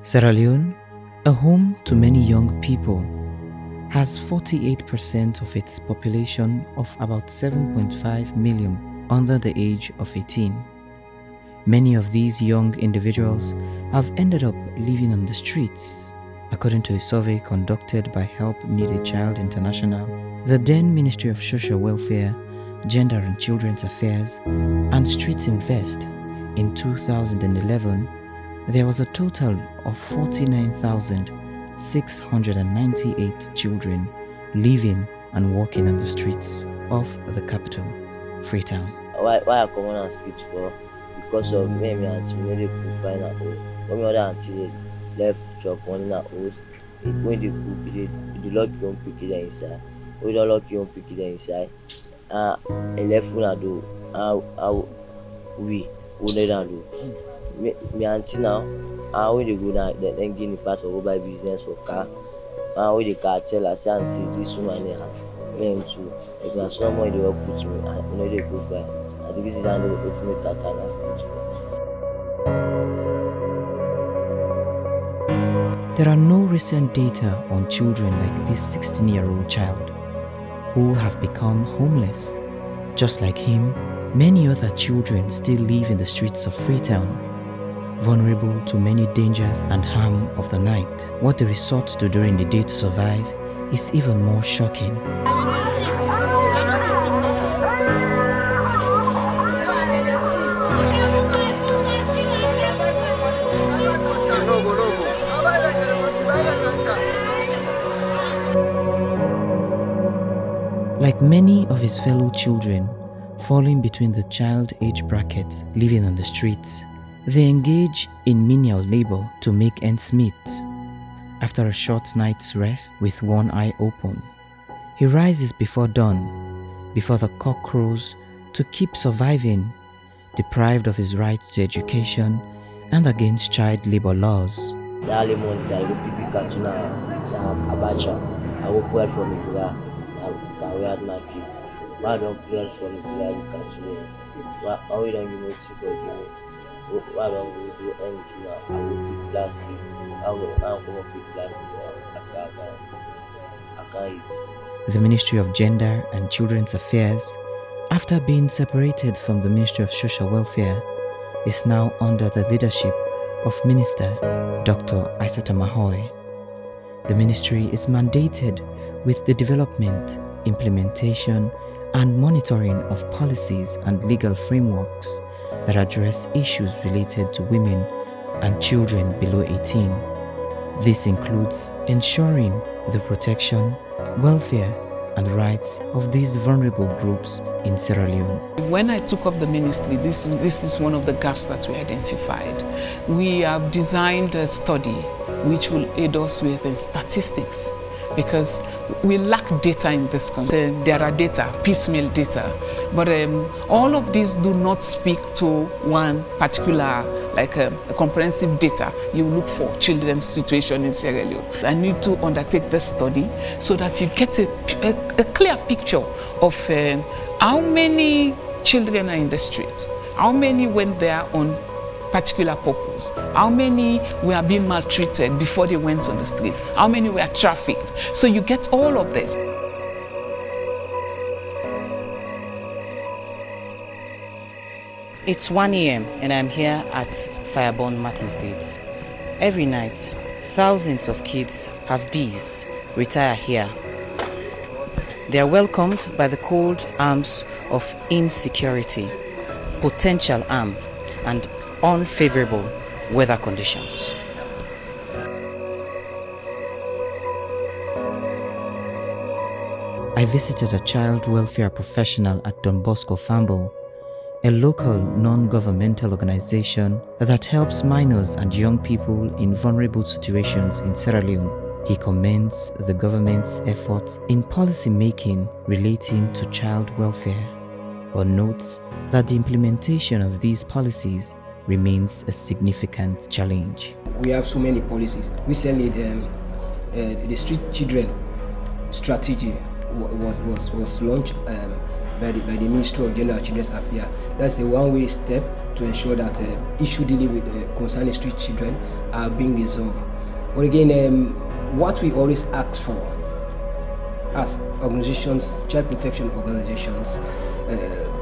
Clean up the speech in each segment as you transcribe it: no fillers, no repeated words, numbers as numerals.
Sierra Leone, a home to many young people, has 48% of its population of about 7.5 million under the age of 18. Many of these young individuals have ended up living on the streets. According to a survey conducted by Help Need a Child International, the then Ministry of Social Welfare, Gender and Children's Affairs, and Streets Invest in 2011, there was a total of 49,698 children living and working on the streets of the capital, Freetown. Why I come on street for? Because of me and auntie no dey cook find her house. When my other auntie left shop one in her house, when they cook, they lock your own pikin there inside. We don't lock your own pikin there inside. And left one do. We need to do. Me auntie now, when they go now, then give me part of go buy business for car. When the car tell her, say auntie, this woman here, me too. If na someone they will put me, I know they go buy. I think this is how they will put me car can afford. There are no recent data on children like this 16-year-old child who have become homeless. Just like him, many other children still live in the streets of Freetown, vulnerable to many dangers and harm of the night. What they resort to during the day to survive is even more shocking. Like many of his fellow children, falling between the child age brackets living on the streets, they engage in menial labor to make ends meet. After a short night's rest with one eye open, he rises before dawn, before the cock crows, to keep surviving, deprived of his rights to education and against child labor laws. We had my kids. Why don't play for me? Why we don't give me to forgive me? Why don't we do anything now? I will pick plastic. I'm going to pick plastic now. I can't eat. The Ministry of Gender and Children's Affairs, after being separated from the Ministry of Social Welfare, is now under the leadership of Minister Dr. Isata Mahoy. The ministry is mandated with the development, implementation, and monitoring of policies and legal frameworks that address issues related to women and children below 18. This includes ensuring the protection, welfare, and rights of these vulnerable groups in Sierra Leone. When I took up the ministry, this is one of the gaps that we identified. We have designed a study which will aid us with statistics, because we lack data in this country. There are data, piecemeal data, but all of these do not speak to one particular, like a comprehensive data you look for children's situation in Sierra Leone. I need to undertake this study so that you get a clear picture of how many children are in the street, how many went there on particular purpose, how many were being maltreated before they went on the street, how many were trafficked. So you get all of this. It's 1 a.m. and I'm here at Fireborn Martin State. Every night, thousands of kids as these retire here. They are welcomed by the cold arms of insecurity, potential harm, and unfavorable weather conditions. I visited a child welfare professional at Don Bosco Fambo, a local non-governmental organization that helps minors and young people in vulnerable situations in Sierra Leone. He commends the government's efforts in policy making relating to child welfare, but notes that the implementation of these policies remains a significant challenge. We have so many policies. Recently, the street children strategy was launched by the Ministry of Gender and Children's Affairs. That's a one-way step to ensure that issues dealing with concerning street children are being resolved. But again, what we always ask for as organizations, child protection organizations,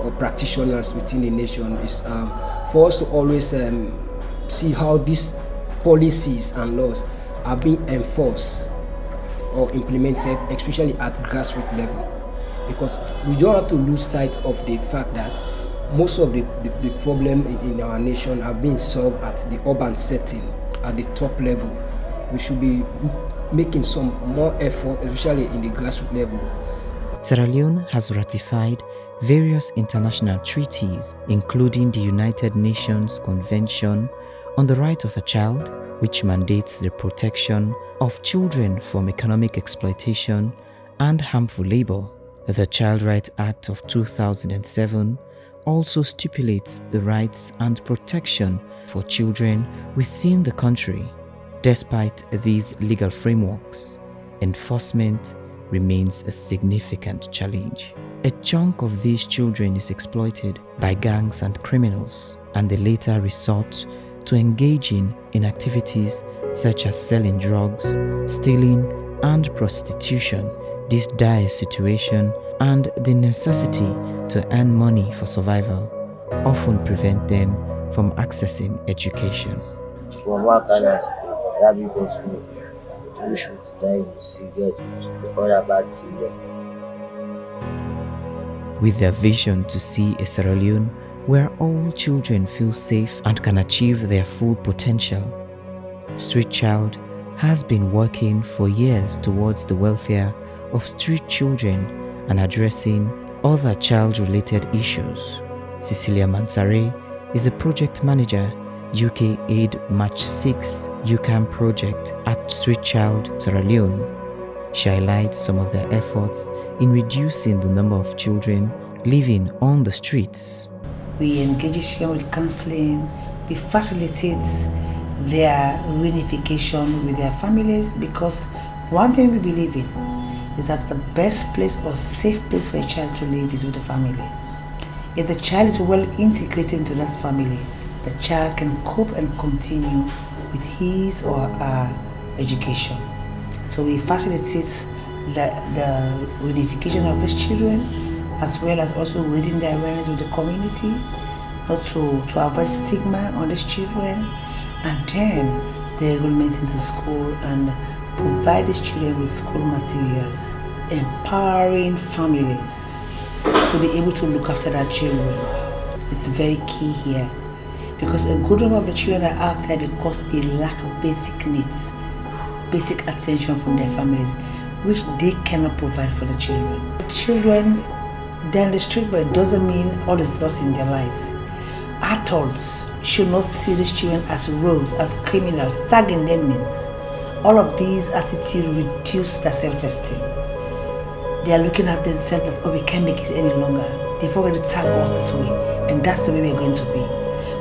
or practitioners within the nation is for us to always see how these policies and laws are being enforced or implemented, especially at grassroots level. Because we don't have to lose sight of the fact that most of the problem in our nation have been solved at the urban setting, at the top level. We should be making some more effort, especially in the grassroots level. Sierra Leone has ratified various international treaties, including the United Nations Convention on the Right of a Child, which mandates the protection of children from economic exploitation and harmful labor. The Child Rights Act of 2007 also stipulates the rights and protection for children within the country. Despite these legal frameworks, enforcement remains a significant challenge. A chunk of these children is exploited by gangs and criminals, and they later resort to engaging in activities such as selling drugs, stealing, and prostitution. This dire situation and the necessity to earn money for survival often prevent them from accessing education. From what kind of that because we should time see get all about it. With their vision to see a Sierra Leone where all children feel safe and can achieve their full potential, Street Child has been working for years towards the welfare of street children and addressing other child-related issues. Cecilia Mansare is a project manager, UK Aid Match 6 UCAM project at Street Child Sierra Leone. She highlights some of their efforts in reducing the number of children living on the streets. We engage them with counseling, we facilitate their reunification with their families, because one thing we believe in is that the best place or safe place for a child to live is with the family. If the child is well integrated into that family, the child can cope and continue with his or her education. So we facilitate the reunification of these children, as well as also raising their awareness with the community, not to avoid stigma on these children, and then the enrollment into school and provide these children with school materials, empowering families to be able to look after their children. It's very key here, because a good number of the children are out there because they lack basic needs, basic attention from their families, which they cannot provide for the children. Children, they're on the street, but it doesn't mean all is lost in their lives. Adults should not see these children as rogues, as criminals, tagging them names. All of these attitudes reduce their self-esteem. They are looking at themselves that, oh, we can't make it any longer. They've already tagged us this way, and that's the way we're going to be.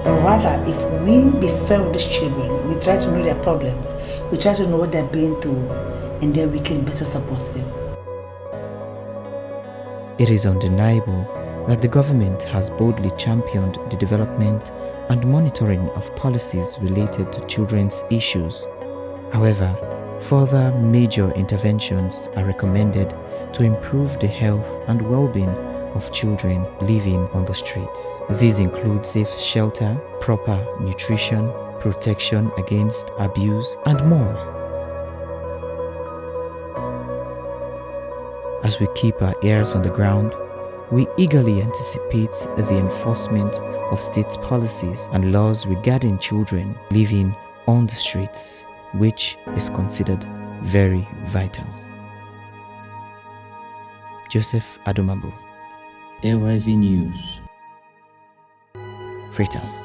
But rather, if we be fair with these children, we try to know their problems, we try to know what they're going through, and then we can better support them. It is undeniable that the government has boldly championed the development and monitoring of policies related to children's issues. However, further major interventions are recommended to improve the health and well-being of children living on the streets. These include safe shelter, proper nutrition, protection against abuse, and more. As we keep our ears on the ground, we eagerly anticipate the enforcement of state policies and laws regarding children living on the streets, which is considered very vital. Joseph Adomabu, AYV News, Freetown.